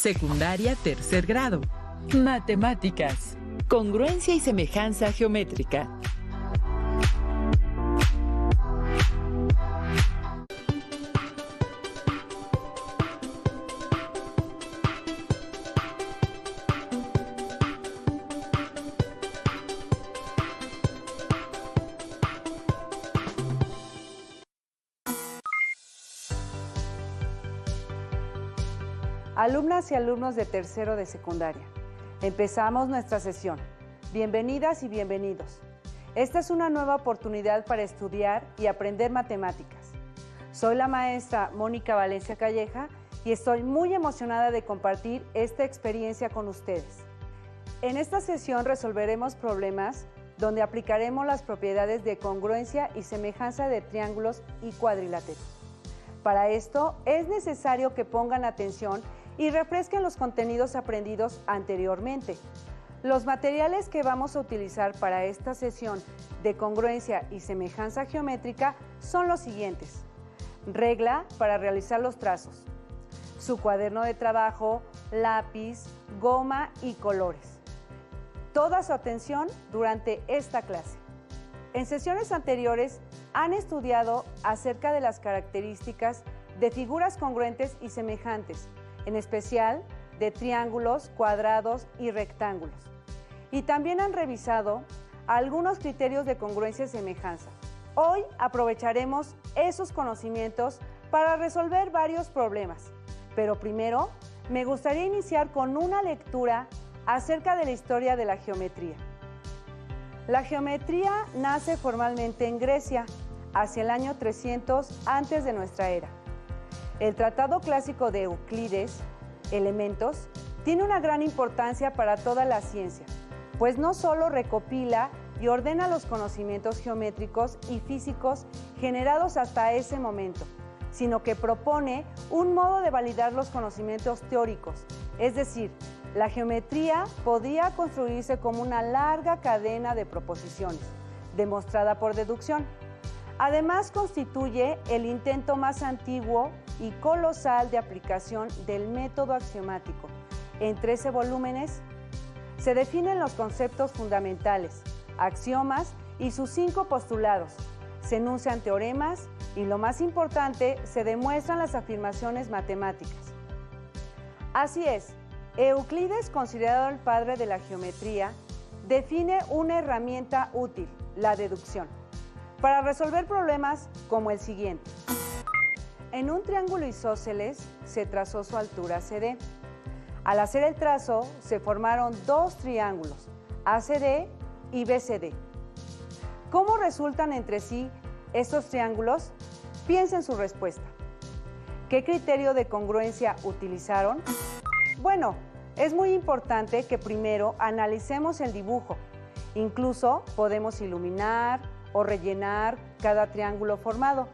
Secundaria tercer grado. Matemáticas. Congruencia y semejanza geométrica. Alumnas y alumnos de tercero de secundaria, empezamos nuestra sesión. Bienvenidas y bienvenidos. Esta es una nueva oportunidad para estudiar y aprender matemáticas. Soy la maestra Mónica Valencia Calleja y estoy muy emocionada de compartir esta experiencia con ustedes. En esta sesión resolveremos problemas donde aplicaremos las propiedades de congruencia y semejanza de triángulos y cuadriláteros. Para esto es necesario que pongan atención y refresquen los contenidos aprendidos anteriormente. Los materiales que vamos a utilizar para esta sesión de congruencia y semejanza geométrica son los siguientes: regla para realizar los trazos, su cuaderno de trabajo, lápiz, goma y colores. Toda su atención durante esta clase. En sesiones anteriores han estudiado acerca de las características de figuras congruentes y semejantes, en especial de triángulos, cuadrados y rectángulos. Y también han revisado algunos criterios de congruencia y semejanza. Hoy aprovecharemos esos conocimientos para resolver varios problemas. Pero primero, me gustaría iniciar con una lectura acerca de la historia de la geometría. La geometría nace formalmente en Grecia, hacia el año 300 antes de nuestra era. El Tratado Clásico de Euclides, Elementos, tiene una gran importancia para toda la ciencia, pues no solo recopila y ordena los conocimientos geométricos y físicos generados hasta ese momento, sino que propone un modo de validar los conocimientos teóricos, es decir, la geometría podía construirse como una larga cadena de proposiciones, demostrada por deducción. Además, constituye el intento más antiguo y colosal de aplicación del método axiomático. En 13 volúmenes se definen los conceptos fundamentales, axiomas y sus 5 postulados. Se enuncian teoremas y, lo más importante, se demuestran las afirmaciones matemáticas. Así es, Euclides, considerado el padre de la geometría, define una herramienta útil, la deducción, para resolver problemas como el siguiente. En un triángulo isósceles se trazó su altura CD. Al hacer el trazo se formaron dos triángulos, ACD y BCD. ¿Cómo resultan entre sí estos triángulos? Piensen su respuesta. ¿Qué criterio de congruencia utilizaron? Bueno, es muy importante que primero analicemos el dibujo. Incluso podemos iluminar o rellenar cada triángulo formado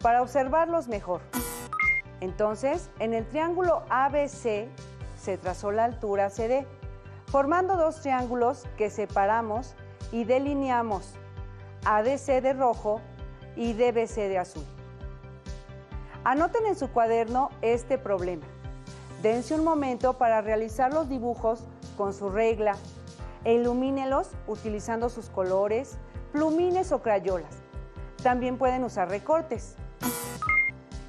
para observarlos mejor. Entonces, en el triángulo ABC se trazó la altura CD, formando dos triángulos que separamos y delineamos, ADC de rojo y DBC de azul. Anoten en su cuaderno este problema. Dense un momento para realizar los dibujos con su regla e ilumínelos utilizando sus colores, plumines o crayolas. También pueden usar recortes.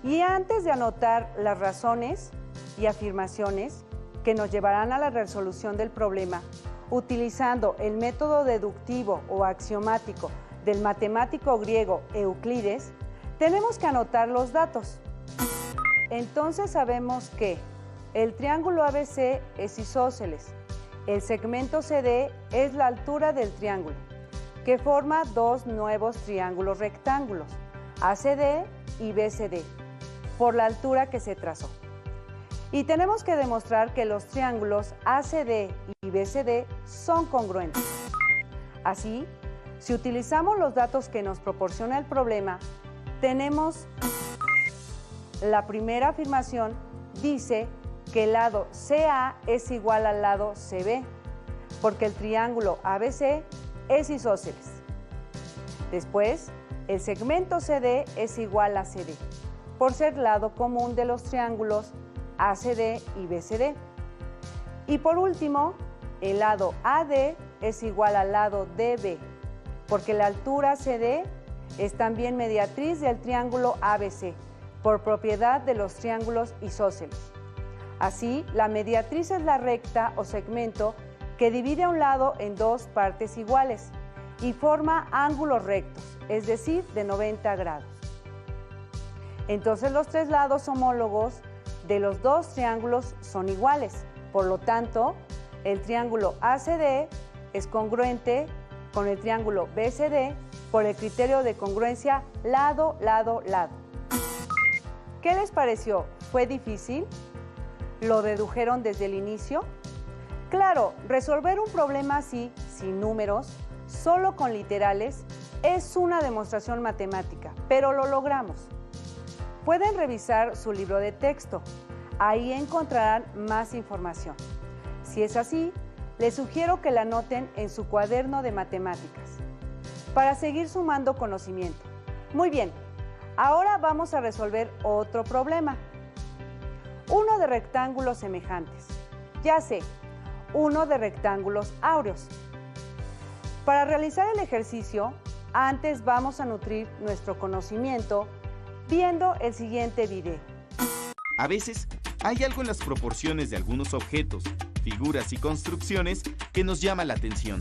Y antes de anotar las razones y afirmaciones que nos llevarán a la resolución del problema, utilizando el método deductivo o axiomático del matemático griego Euclides, tenemos que anotar los datos. Entonces sabemos que el triángulo ABC es isósceles, el segmento CD es la altura del triángulo, que forma dos nuevos triángulos rectángulos, ACD y BCD, por la altura que se trazó. Y tenemos que demostrar que los triángulos ACD y BCD son congruentes. Así, si utilizamos los datos que nos proporciona el problema, tenemos la primera afirmación, dice que el lado CA es igual al lado CB, porque el triángulo ABC es isósceles. Después, el segmento CD es igual a CD, por ser lado común de los triángulos ACD y BCD. Y por último, el lado AD es igual al lado DB, porque la altura CD es también mediatriz del triángulo ABC, por propiedad de los triángulos isósceles. Así, la mediatriz es la recta o segmento que divide a un lado en dos partes iguales y forma ángulos rectos, es decir, de 90 grados. Entonces los tres lados homólogos de los dos triángulos son iguales. Por lo tanto, el triángulo ACD es congruente con el triángulo BCD por el criterio de congruencia lado, lado, lado. ¿Qué les pareció? ¿Fue difícil? ¿Lo dedujeron desde el inicio? Claro, resolver un problema así, sin números, solo con literales, es una demostración matemática, pero lo logramos. Pueden revisar su libro de texto. Ahí encontrarán más información. Si es así, les sugiero que la anoten en su cuaderno de matemáticas para seguir sumando conocimiento. Muy bien, ahora vamos a resolver otro problema. Uno de rectángulos semejantes. Ya sé, uno de rectángulos áureos. Para realizar el ejercicio, antes vamos a nutrir nuestro conocimiento viendo el siguiente video. A veces, hay algo en las proporciones de algunos objetos, figuras y construcciones que nos llama la atención.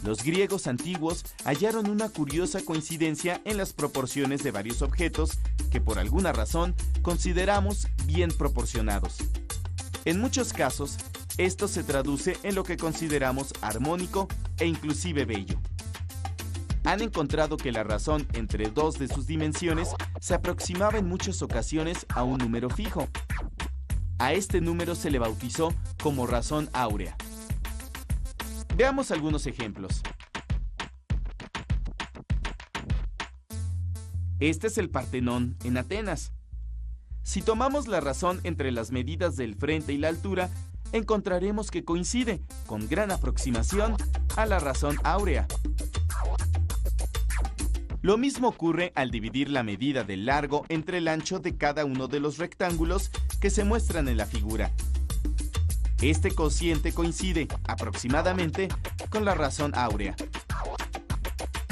Los griegos antiguos hallaron una curiosa coincidencia en las proporciones de varios objetos que por alguna razón consideramos bien proporcionados. En muchos casos, esto se traduce en lo que consideramos armónico e inclusive bello. Han encontrado que la razón entre dos de sus dimensiones se aproximaba en muchas ocasiones a un número fijo. A este número se le bautizó como razón áurea. Veamos algunos ejemplos. Este es el Partenón en Atenas. Si tomamos la razón entre las medidas del frente y la altura, encontraremos que coincide con gran aproximación a la razón áurea. Lo mismo ocurre al dividir la medida del largo entre el ancho de cada uno de los rectángulos que se muestran en la figura. Este cociente coincide aproximadamente con la razón áurea.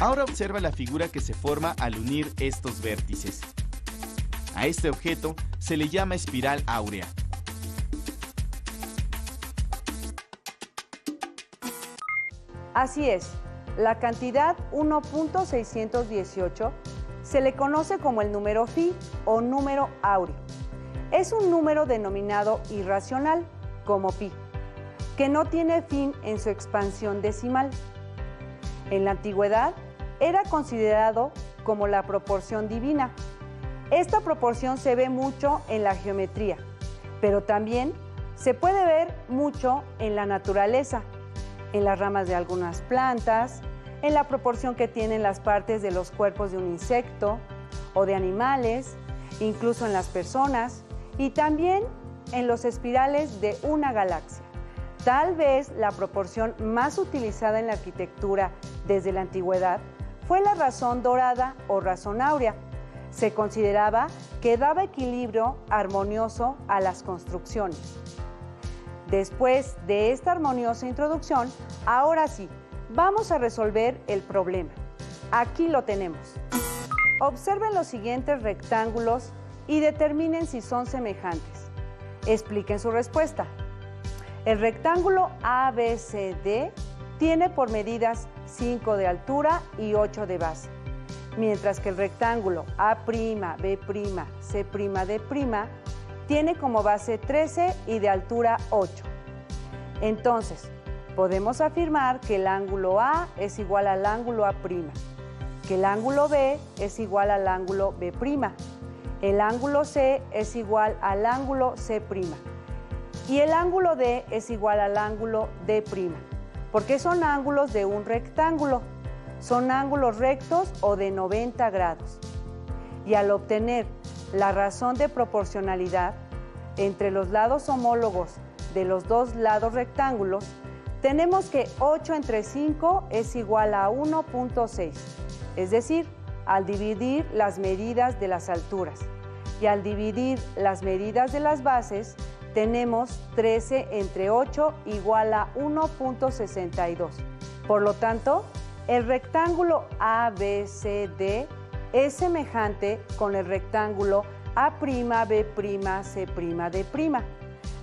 Ahora observa la figura que se forma al unir estos vértices. A este objeto se le llama espiral áurea. Así es, la cantidad 1.618 se le conoce como el número phi o número áureo. Es un número denominado irracional, como pi, que no tiene fin en su expansión decimal. En la antigüedad era considerado como la proporción divina. Esta proporción se ve mucho en la geometría, pero también se puede ver mucho en la naturaleza, en las ramas de algunas plantas, en la proporción que tienen las partes de los cuerpos de un insecto o de animales, incluso en las personas, y también en los espirales de una galaxia. Tal vez la proporción más utilizada en la arquitectura desde la antigüedad fue la razón dorada o razón áurea. Se consideraba que daba equilibrio armonioso a las construcciones. Después de esta armoniosa introducción, ahora sí, vamos a resolver el problema. Aquí lo tenemos. Observen los siguientes rectángulos y determinen si son semejantes. Expliquen su respuesta. El rectángulo ABCD tiene por medidas 5 de altura y 8 de base, mientras que el rectángulo A'B', C'D' tiene como base 13 y de altura 8. Entonces, podemos afirmar que el ángulo A es igual al ángulo A', que el ángulo B es igual al ángulo B', el ángulo C es igual al ángulo C' y el ángulo D es igual al ángulo D', porque son ángulos de un rectángulo, son ángulos rectos o de 90 grados. Y al obtener la razón de proporcionalidad entre los lados homólogos de los dos lados rectángulos, tenemos que 8 entre 5 es igual a 1.6, es decir, al dividir las medidas de las alturas y al dividir las medidas de las bases, tenemos 13 entre 8 igual a 1.62. Por lo tanto, el rectángulo ABCD es semejante con el rectángulo A'B'C'D',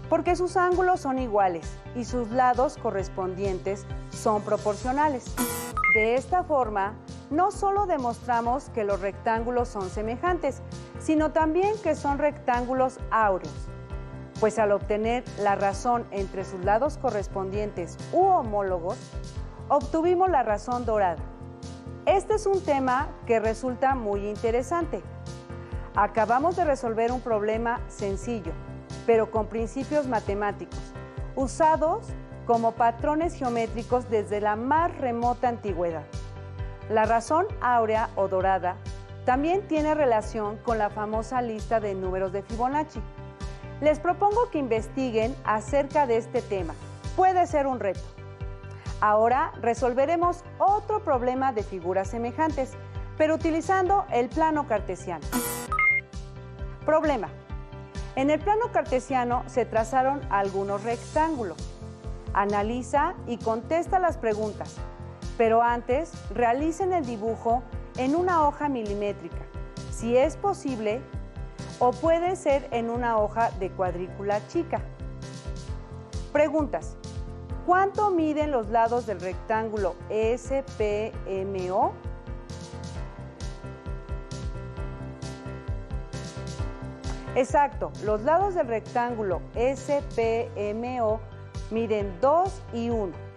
porque sus ángulos son iguales y sus lados correspondientes son proporcionales. De esta forma, no solo demostramos que los rectángulos son semejantes, sino también que son rectángulos áureos, pues al obtener la razón entre sus lados correspondientes u homólogos, obtuvimos la razón dorada. Este es un tema que resulta muy interesante. Acabamos de resolver un problema sencillo, pero con principios matemáticos, usados como patrones geométricos desde la más remota antigüedad. La razón áurea o dorada también tiene relación con la famosa lista de números de Fibonacci. Les propongo que investiguen acerca de este tema. Puede ser un reto. Ahora resolveremos otro problema de figuras semejantes, pero utilizando el plano cartesiano. Problema. En el plano cartesiano se trazaron algunos rectángulos. Analiza y contesta las preguntas, pero antes realicen el dibujo en una hoja milimétrica, si es posible, o puede ser en una hoja de cuadrícula chica. Preguntas. ¿Cuánto miden los lados del rectángulo SPMO? Exacto, los lados del rectángulo SPMO miden 2 y 1.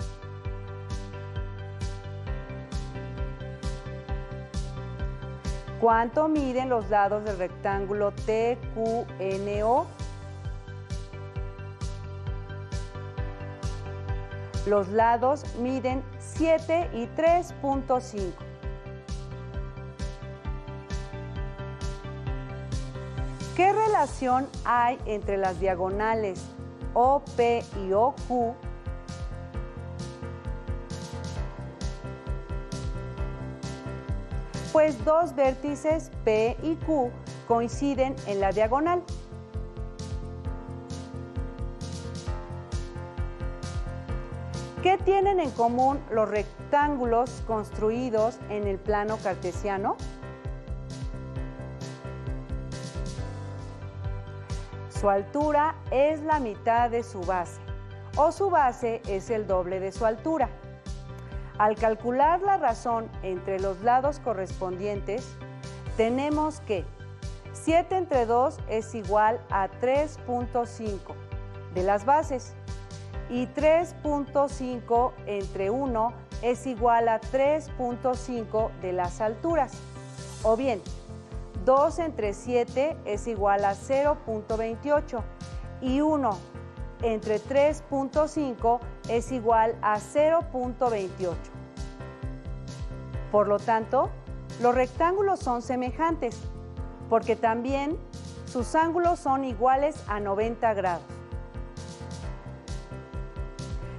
¿Cuánto miden los lados del rectángulo TQNO? Los lados miden 7 y 3.5. ¿Qué relación hay entre las diagonales OP y OQ? Pues dos vértices P y Q coinciden en la diagonal. ¿Qué tienen en común los rectángulos construidos en el plano cartesiano? Su altura es la mitad de su base, o su base es el doble de su altura. Al calcular la razón entre los lados correspondientes, tenemos que 7 entre 2 es igual a 3.5 de las bases y 3.5 entre 1 es igual a 3.5 de las alturas. O bien, 2 entre 7 es igual a 0.28 y 1 entre 3.5 es igual a 0.28. Por lo tanto, los rectángulos son semejantes, porque también sus ángulos son iguales a 90 grados.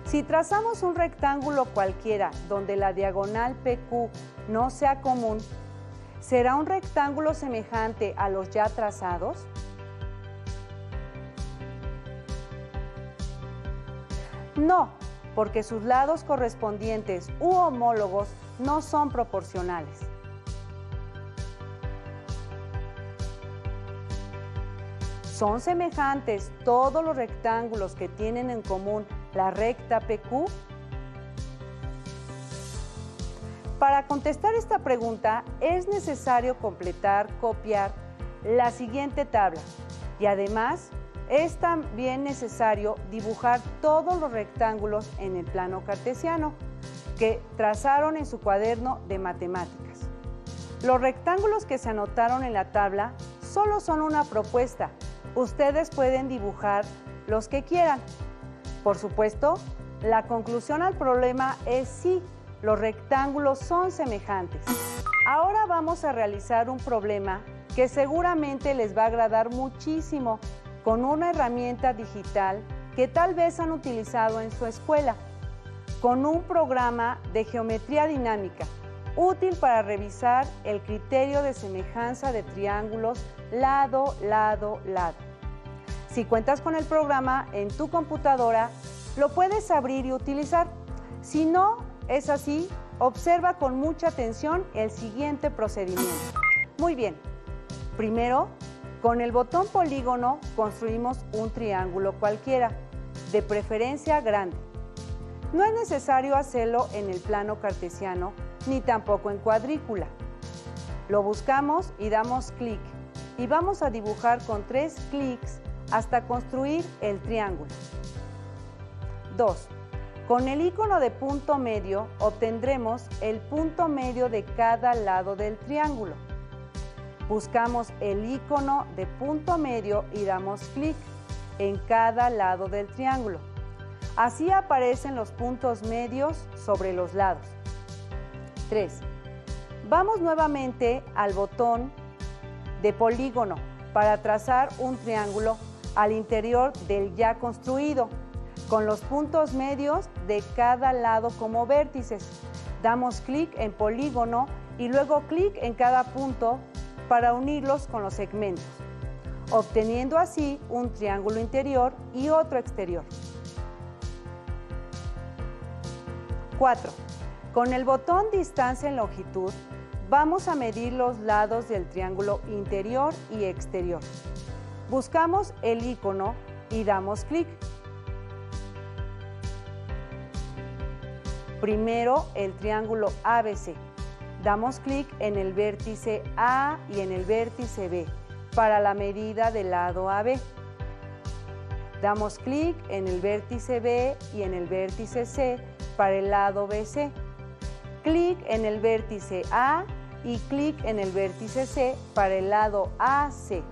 Si trazamos un rectángulo cualquiera donde la diagonal PQ no sea común, ¿será un rectángulo semejante a los ya trazados? No, porque sus lados correspondientes u homólogos no son proporcionales. ¿Son semejantes todos los rectángulos que tienen en común la recta PQ? Para contestar esta pregunta es necesario copiar la siguiente tabla y además es también necesario dibujar todos los rectángulos en el plano cartesiano que trazaron en su cuaderno de matemáticas. Los rectángulos que se anotaron en la tabla solo son una propuesta. Ustedes pueden dibujar los que quieran. Por supuesto, la conclusión al problema es sí, los rectángulos son semejantes. Ahora vamos a realizar un problema que seguramente les va a agradar muchísimo con una herramienta digital que tal vez han utilizado en su escuela, con un programa de geometría dinámica útil para revisar el criterio de semejanza de triángulos lado, lado, lado. Si cuentas con el programa en tu computadora, lo puedes abrir y utilizar. Si no es así, observa con mucha atención el siguiente procedimiento. Muy bien. Primero, con el botón polígono construimos un triángulo cualquiera, de preferencia grande. No es necesario hacerlo en el plano cartesiano ni tampoco en cuadrícula. Lo buscamos y damos clic y vamos a dibujar con 3 clics hasta construir el triángulo. 2. Con el icono de punto medio obtendremos el punto medio de cada lado del triángulo. Buscamos el icono de punto medio y damos clic en cada lado del triángulo. Así aparecen los puntos medios sobre los lados. 3. Vamos nuevamente al botón de polígono para trazar un triángulo al interior del ya construido, con los puntos medios de cada lado como vértices. Damos clic en polígono y luego clic en cada punto para unirlos con los segmentos, obteniendo así un triángulo interior y otro exterior. 4. Con el botón distancia en longitud, vamos a medir los lados del triángulo interior y exterior. Buscamos el icono y damos clic. Primero, el triángulo ABC. Damos clic en el vértice A y en el vértice B para la medida del lado AB. Damos clic en el vértice B y en el vértice C para el lado BC. Clic en el vértice A y clic en el vértice C para el lado AC.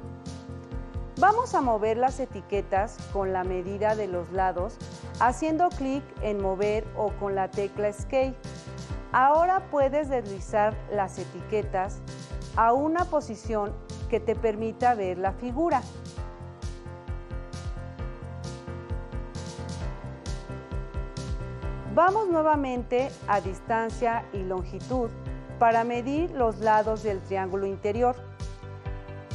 Vamos a mover las etiquetas con la medida de los lados, haciendo clic en mover o con la tecla Escape. Ahora puedes deslizar las etiquetas a una posición que te permita ver la figura. Vamos nuevamente a distancia y longitud para medir los lados del triángulo interior.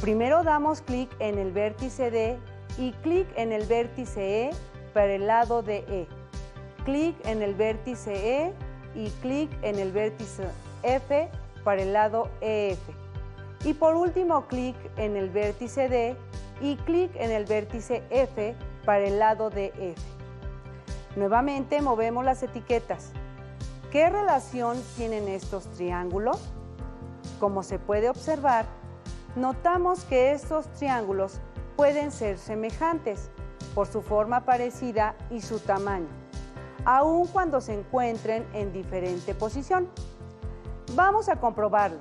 Primero damos clic en el vértice D y clic en el vértice E para el lado de E. Clic en el vértice E y clic en el vértice F para el lado EF. Y por último clic en el vértice D y clic en el vértice F para el lado de F. Nuevamente movemos las etiquetas. ¿Qué relación tienen estos triángulos? Como se puede observar, notamos que estos triángulos pueden ser semejantes por su forma parecida y su tamaño, aun cuando se encuentren en diferente posición. Vamos a comprobarlo.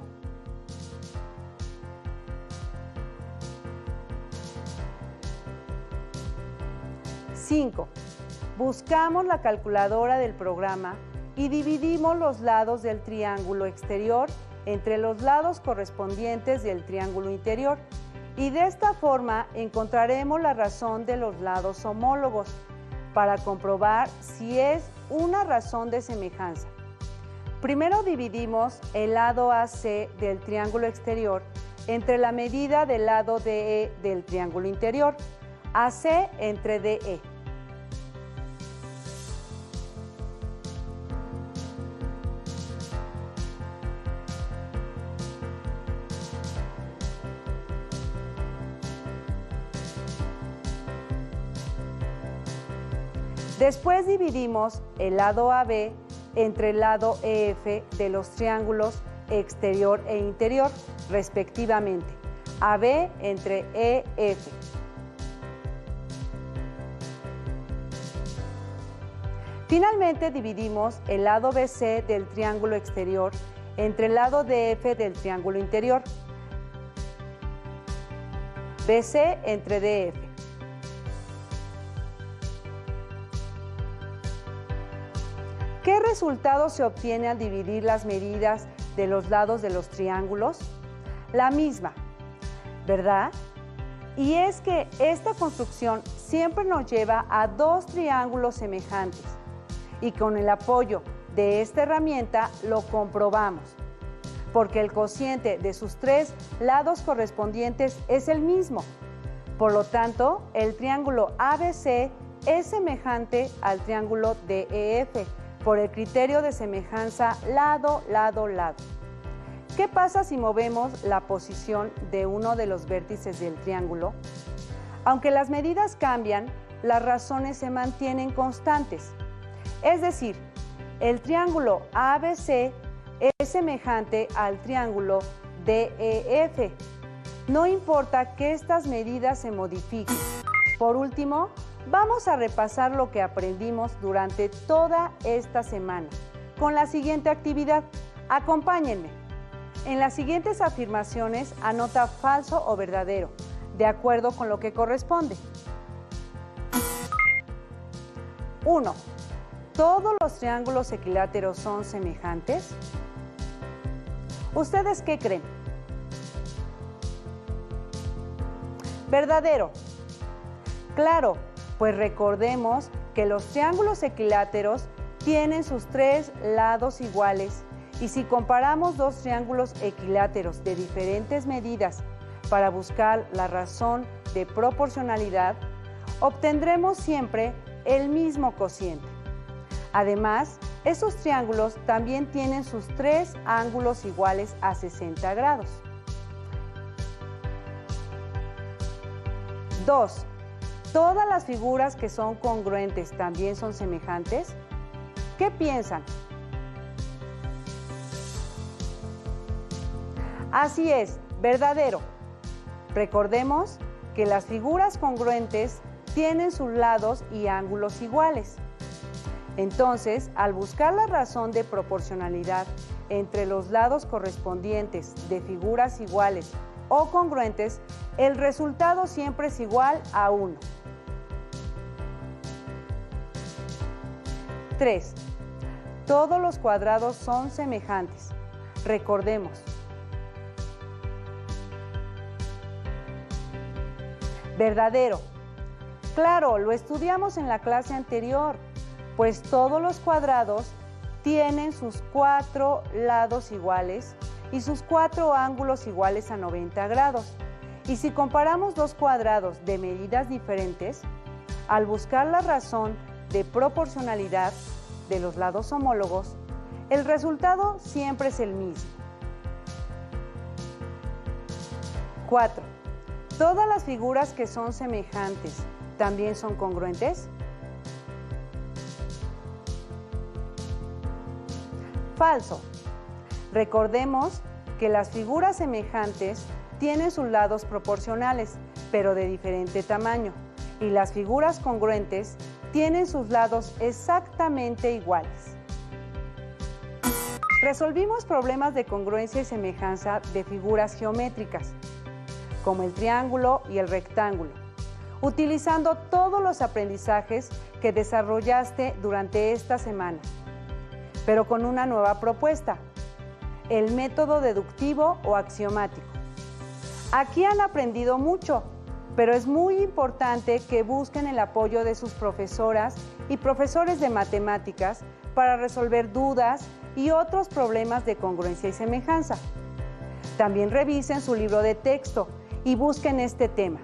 Cinco. Buscamos la calculadora del programa y dividimos los lados del triángulo exterior entre los lados correspondientes del triángulo interior, y de esta forma encontraremos la razón de los lados homólogos para comprobar si es una razón de semejanza. Primero dividimos el lado AC del triángulo exterior entre la medida del lado DE del triángulo interior, AC entre DE. Después dividimos el lado AB entre el lado EF de los triángulos exterior e interior, respectivamente. AB entre EF. Finalmente dividimos el lado BC del triángulo exterior entre el lado DF del triángulo interior. BC entre DF. ¿Qué resultado se obtiene al dividir las medidas de los lados de los triángulos? La misma, ¿verdad? Y es que esta construcción siempre nos lleva a dos triángulos semejantes y con el apoyo de esta herramienta lo comprobamos, porque el cociente de sus tres lados correspondientes es el mismo. Por lo tanto, el triángulo ABC es semejante al triángulo DEF por el criterio de semejanza lado, lado, lado. ¿Qué pasa si movemos la posición de uno de los vértices del triángulo? Aunque las medidas cambian, las razones se mantienen constantes. Es decir, el triángulo ABC es semejante al triángulo DEF. No importa que estas medidas se modifiquen. Por último, vamos a repasar lo que aprendimos durante toda esta semana con la siguiente actividad. Acompáñenme. En las siguientes afirmaciones anota falso o verdadero, de acuerdo con lo que corresponde. 1. ¿Todos los triángulos equiláteros son semejantes? ¿Ustedes qué creen? Verdadero. Claro, pues recordemos que los triángulos equiláteros tienen sus tres lados iguales y si comparamos dos triángulos equiláteros de diferentes medidas para buscar la razón de proporcionalidad, obtendremos siempre el mismo cociente. Además, esos triángulos también tienen sus tres ángulos iguales a 60 grados. 2. ¿Todas las figuras que son congruentes también son semejantes? ¿Qué piensan? Así es, verdadero. Recordemos que las figuras congruentes tienen sus lados y ángulos iguales. Entonces, al buscar la razón de proporcionalidad entre los lados correspondientes de figuras iguales o congruentes, el resultado siempre es igual a 1. 3. Todos los cuadrados son semejantes. Recordemos. Verdadero. Claro, lo estudiamos en la clase anterior, pues todos los cuadrados tienen sus 4 lados iguales y sus 4 ángulos iguales a 90 grados. Y si comparamos dos cuadrados de medidas diferentes, al buscar la razón de proporcionalidad de los lados homólogos, el resultado siempre es el mismo. 4. ¿Todas las figuras que son semejantes también son congruentes? Falso. Recordemos que las figuras semejantes tienen sus lados proporcionales, pero de diferente tamaño, y las figuras congruentes tienen sus lados exactamente iguales. Resolvimos problemas de congruencia y semejanza de figuras geométricas, como el triángulo y el rectángulo, utilizando todos los aprendizajes que desarrollaste durante esta semana, pero con una nueva propuesta, el método deductivo o axiomático. Aquí han aprendido mucho, pero es muy importante que busquen el apoyo de sus profesoras y profesores de matemáticas para resolver dudas y otros problemas de congruencia y semejanza. También revisen su libro de texto y busquen este tema.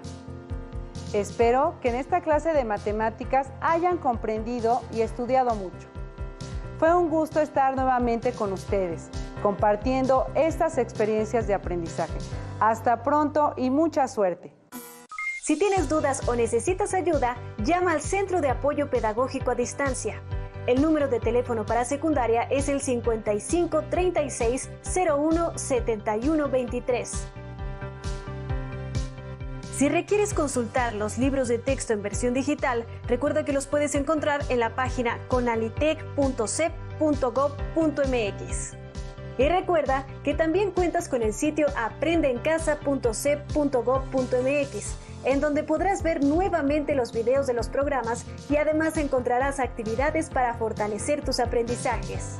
Espero que en esta clase de matemáticas hayan comprendido y estudiado mucho. Fue un gusto estar nuevamente con ustedes, compartiendo estas experiencias de aprendizaje. Hasta pronto y mucha suerte. Si tienes dudas o necesitas ayuda, llama al Centro de Apoyo Pedagógico a Distancia. El número de teléfono para secundaria es el 55 36 01 71 23. Si requieres consultar los libros de texto en versión digital, recuerda que los puedes encontrar en la página conalitec.cep.gov.mx. Y recuerda que también cuentas con el sitio aprendeencasa.cep.gov.mx, en donde podrás ver nuevamente los videos de los programas y además encontrarás actividades para fortalecer tus aprendizajes.